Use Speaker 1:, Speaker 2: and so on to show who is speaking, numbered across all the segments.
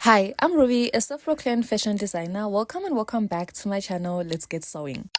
Speaker 1: Hi, I'm Ruby, a self-proclaimed fashion designer. Welcome and welcome back to my channel. Let's get sewing.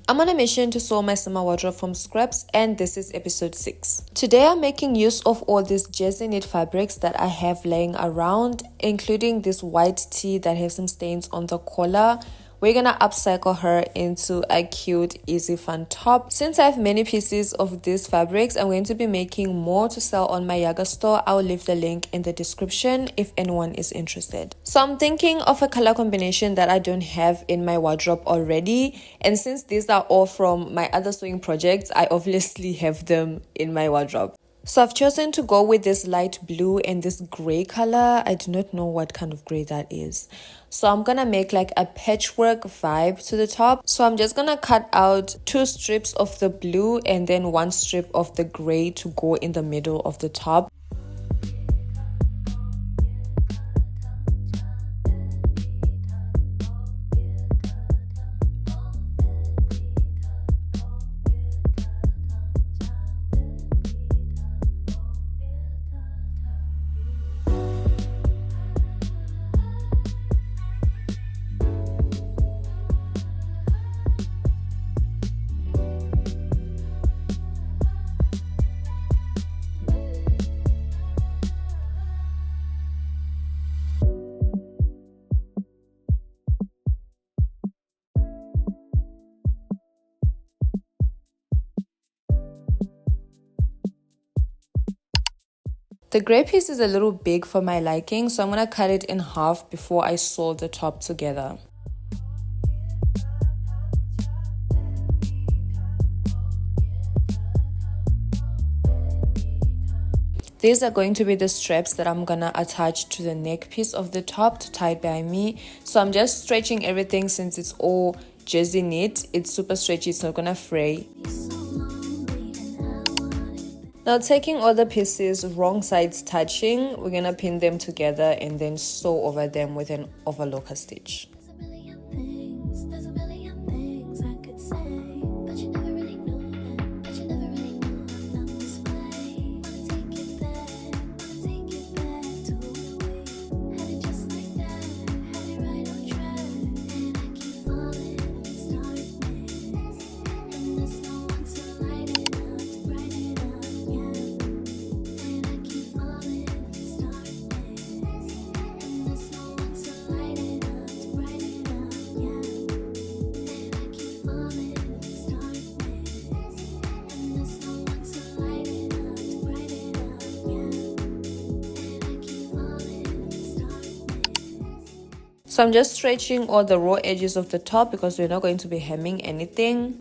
Speaker 1: I'm on a mission to sew my summer wardrobe from scraps, and this is episode 6. Today I'm making use of all these jersey knit fabrics that I have laying around, including this white tee that has some stains on the collar. We're gonna upcycle her into a cute, easy, fun top. Since I have many pieces of these fabrics, I'm going to be making more to sell on my Yaga store. I'll leave the link in the description if anyone is interested. So I'm thinking of a color combination that I don't have in my wardrobe already. And since these are all from my other sewing projects, I obviously have them in my wardrobe. So I've chosen to go with this light blue and this gray color. I do not know what kind of gray that is. So I'm gonna make like a patchwork vibe to the top. So I'm just gonna cut out 2 strips of the blue and then 1 strip of the gray to go in the middle of the top. The gray piece is a little big for my liking, so I'm going to cut it in half before I sew the top together. These are going to be the straps that I'm gonna attach to the neck piece of the top to tie it behind me. So I'm just stretching everything since it's all jersey knit. It's super stretchy, it's not gonna fray. Now taking all the pieces, wrong sides touching, we're gonna pin them together and then sew over them with an overlocker stitch. So I'm just stretching all the raw edges of the top because we're not going to be hemming anything.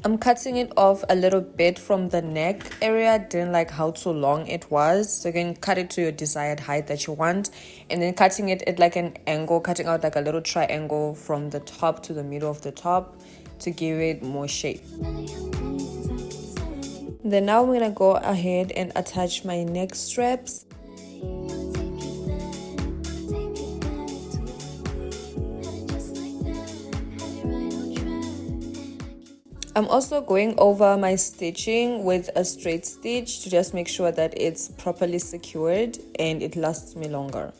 Speaker 1: I'm cutting it off a little bit from the neck area. Didn't like how too long it was, so you can cut it to your desired height that you want, and then cutting it at like an angle, cutting out like a little triangle from the top to the middle of the top to give it more shape. Then now I'm gonna go ahead and attach my neck straps. I'm also going over my stitching with a straight stitch to just make sure that it's properly secured and it lasts me longer.